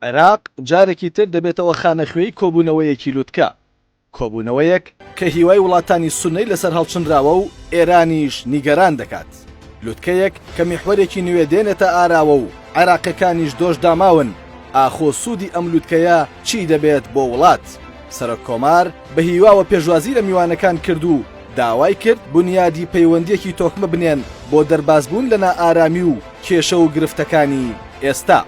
عێراق جارێکی تر دەبێتەوە خانەخوێی کۆبوونەوەیەکی لووتکە، کۆبوونەوەیەک کە هیوای وڵاتانی سونەی لەسەر هەڵچنراوە و ئێرانیش نیگەران دەکات. لووتکەیەک کە میحوەرێکی نوێ دێنێتە ئاراوە و عێراقیەکانیش دۆش داماون. ئاخۆ سوودی ئەم لووتکەیە چی دەبێت بۆ وڵات؟ سەرۆک کۆمار بە هیواوە پێشوازی لە میوانەکان کرد و داوای کرد بنیادی پەیوەندیەکی تۆکمە بنێن بۆ دەربازبوون لەنا ئارامی و کێشە و گرفتەکانی ئێستا.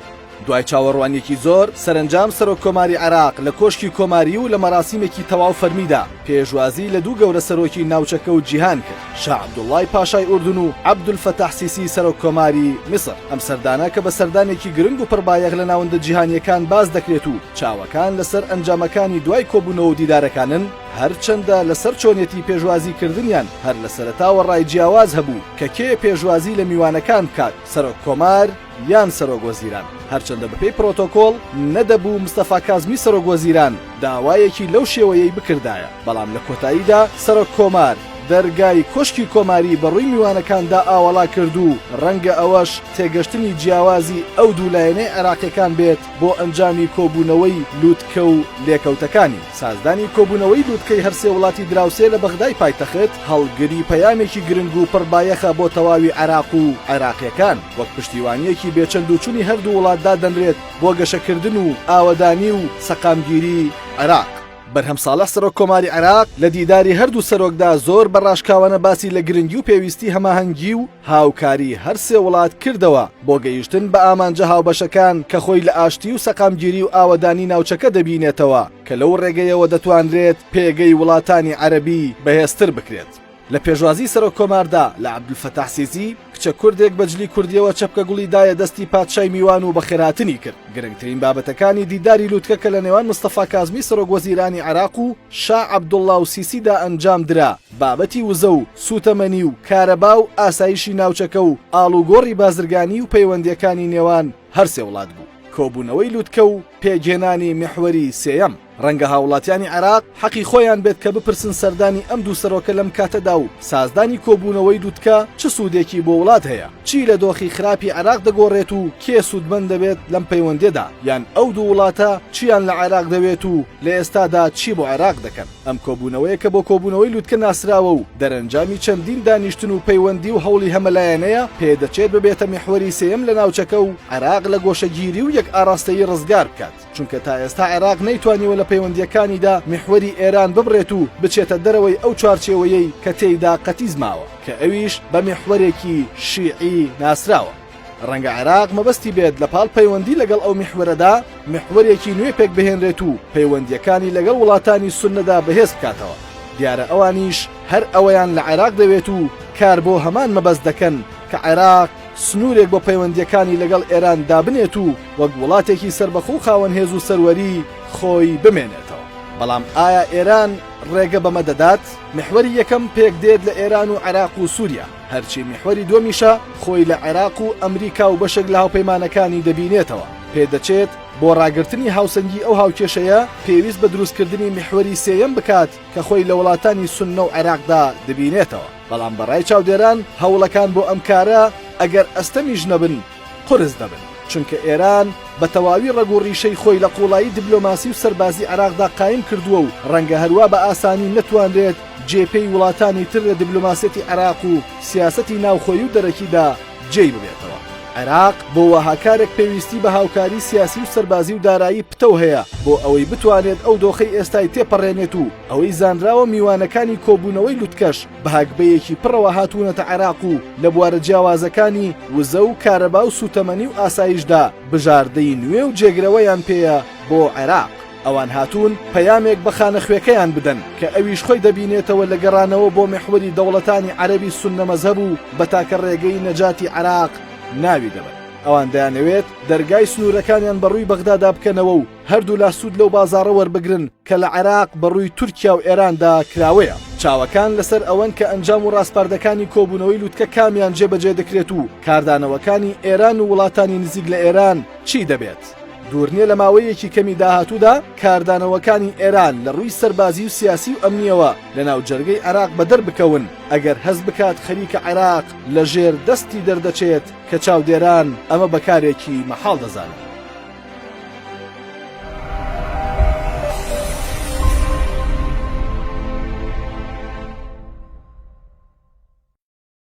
دوای چاوەڕوانیەکی زۆر سەرنجام سەرۆک کۆماری عێراق لە کۆشکی کۆماری و لە مەراسیمێکی تەواو فەرمیدا پێشوازی لە دوو گەورە سەرۆکی ناوچەکە و جیهان کرد، شاه عەبدوڵڵای پاشای ئوردون و عەبدولفەتاح سیسی سەرۆک کۆماری میسر. ئەم سەردانە کە بە سەردانێکی گرنگ و پڕبایەق لە ناوەندە جیهانیەکان باز دەکرێت و چاوەکان لەسەر ئەنجامەکانی دوای کۆبوونەوە و دیدارەکانن، هەرچەندە لەسەر چۆنیەتی پێشوازیکردنیان هەر لە سەرەتاوە ڕای جیاواز هەبوو کە کێ پێشوازی لە میوانەکان بکات، سەرۆک کۆمار یان سەرۆک وەزیران. هەرچەندە بەپێی پرۆتۆکۆڵ نەدەبوو مستەفا کازمی سەرۆک وەزیران داوایەکی لەو شێوەیەی بکردایە، بەڵام لە کۆتاییدا سەرۆک کۆمار دەرگای کۆشکی کۆماری بەڕووی میوانەکاندا ئاوەڵا کرد و ڕەنگە ئەوەش تێگەشتنی جیاوازی ئەو دوولایەنەی عێراقیەکان بێت بۆ ئەنجامی کۆبوونەوەی لووتکە و لێکەوتەکانی. سازدانی کۆبوونەوەی لووتکەی هەرسێ وڵاتی دراوسێ لە بەغدای پایتەخت هەڵگری پەیامێکی گرنگ و پڕبایەخە بۆ تەواوی عێراق و عێراقیەکان، وەک پشتیوانیەکی بێچەند و چوونی هەردوو وڵاتدا دەنرێت بۆ گەشەکردن و ئاوەدانی و سەقامگیری عێراق. بەرهەم ساڵح سەرۆک کۆماری عێراق لە دیداری هەردوو سەرۆکدا زۆر بەڕاشکاوانە باسی لە گرنگی و پێویستی هەماهەنگی و هاوکاری هەرسێ وڵات کردەوە بۆ گەیشتن بە ئامانجە هاوبەشەکان کە خۆی لە ئاشتی و سەقامگیری و ئاوەدانی ناوچەکە دەبینێتەوە کە لەو ڕێگەیەوە دەتوانرێت پێگەی وڵاتانی عەرەبی بەهێزتر بکرێت. لە پێشوازی سەرۆک کۆماردا لە عەبدولفەتاح سیسی کچە کوردێک بەجلی کوردیەوە چەپکە گوڵی دایە دەستی پادشای میوان و بەخێراتنی کرد. گرنگترین بابەتەکانی دیداری لووتکە لە نێوان مستەفا کازمی سەرۆک وەزیرانی عێراق و شاه عەبدوڵڵا و سیسیدا ئەنجام درا، بابەتی وزە و سوتەمەنی و کارەبا و ئاسایشی ناوچەکە و ئاڵوگۆڕی بازرگانی و پەیوەندیەکانی نێوان هەرسێ وڵات بوو. کۆبوونەوەی لووتکە و پێگێنانی میحوەری سێیەم. ڕەنگە هاوڵاتیانی عێراق حەقی خۆیان بێت کە بپرسن سەردانی ئەم دوو سەرۆکە لەم کاتەدا و سازدانی کۆبوونەوەی لووتکە چ سوودێکی بۆ وڵات هەیە، چی لە دۆخی خراپی عێراق دەگۆڕێت و کێ سوودمەند دەبێت لەم پەیوەندیەدا، یان ئەو دوو وڵاتە چیان لە عێراق دەوێت و لە ئێستادا چی بۆ عێراق دەکەن. ئەم کۆبوونەوەیە کە بۆ کۆبوونەوەی لووتکە ناسراوە و دەرەنجامی چەندین دانیشتن و پەیوەندی و هەوڵی هەمەلایەنەیە پێدەچێت ببێتە میحوەری سێیەم لە ناوچەکە و عێراق لە گۆشەگیری و یەک ئاراستەیی ڕزگار بکات، چونکە تا ئێستا عێراق نەیتوانیوە لە پەیوەندیەکانیدا میحوەری ئێران ببڕێت و بچێتە دەرەوەی ئەو چوارچێوەیەی کە تێیدا قەتیز ماوە، کە ئەویش بە میحوەرێکی شیعی ناسراوە. ڕەنگە عێراق مەبەستی بێت لە پاڵ پەیوەندی لەگەڵ ئەو میحوەرەدا میحوەرێکی نوێ پێک بهێنرێت و پەیوەندیەکانی لەگەڵ وڵاتانی سوننەدا بەهێز بکاتەوە. دیارە ئەوانیش هەر ئەوەیان لە عێراق دەوێت و کار بۆ هەمان مەبەست دەکەن کە عێراق سنوورێک بۆ پەیوەندیەکانی لەگەڵ ئێران دابنێت و وەک وڵاتێکی سربەخۆ و خاوەن هێز و سەروەری خۆی بمێنێتەوە. بەڵام ئایا ئێران ڕێگە بەمە دەدات؟ میحوەری یەکەم پێک دێت لە ئێران و عێراق و سووریا، هەرچی میحوەری دووەمیشە خۆی لە عێراق و ئەمریکا و بەشێک لە هاوپەیمانەکانی دەبینێتەوە. پێدەچێت بۆ ڕاگررتنی هاوسەنگی ئەو هاوکێشەیە پێویست بە دروستکردنی میحوەری سێیەم بکات کە خۆی لە وڵاتانی سوننە و عێراقدا دەبینێتەوە. بەڵام بەڕای چاودێران هەوڵەکان بۆ ئەم کارە ئەگەر ئەستەمیش نەبن قرس دەبن، چونکە ئێران بە تەواوی ڕەگوڕیشەی خۆی لە قوڵایی دیبلۆماسی و سەربازی عێراقدا قایم کردووە و ڕەنگە هەروە بە ئاسانی نەتوانرێت جێپەی وڵاتانی تر لە دیبلۆماسیەتی عێراق و سیاسەتی ناوخۆیی و دەرەکیدا جێی ببێتەوە. عێراق بۆ وەهاکارێک پێویستی بە هاوکاری سیاسی و سەربازی و دارایی پتەو هەیە بۆ ئەوەی بتوانێت ئەو دۆخەی ئێستای تێپەڕێنێت و ئەوەی زانراوە میوانەکانی کۆبوونەوەی لووتکەش بە هاگبەیەکی پڕەوە هاتوونەتە عێراق و لە بوارە جیاوازەکانی وزە و کارەبا و سوتەمەنی و ئاسایشدا بژاردەی نوێ و جێگرەوەیان پێیە بۆ عێراق. ئەوان هاتوون پەیامێک بە خانەخوێکەیان بدەن کە ئەویش خۆی دەبینێتەوە لە گەڕانەوە بۆ میحوەری دەوڵەتانی عەرەبی سوننە مەزهەب و بە تاکە ڕێگەی نەجاتی عێراق ناوی دەبن. ئەوان دەیانەوێت دەرگای سنوورەکانیان بەڕووی بەغدادا بکەنەوە و هەردوو لا سوود لەو بازاڕە وەربگرن کە لە عێراق بەڕووی تورکیا و ئێراندا کراوەیە. چاوەکان لەسەر ئەوەن کە ئەنجام و ڕاستپاردەکانی کۆبوونەوەی لووتکە کامیان جێبەجێ دەکرێت و کاردانەوەکانی ئێران و وڵاتانی نزیک لە ئێران چی دەبێت. دوورنیە لە ماوەیەکی کەمی داهاتوودا کاردانەوەکانی ئێران لە ڕووی سەربازی و سیاسی و ئەمنیەوە لە ناو جەرگەی عێراق بەدەر بکەون ئەگەر هەز بکات خەریکە عێراق لە ژێر دەستی دەردەچێت کە چاودێران ئەمە بەکارێکی مەحاڵ دەزانن.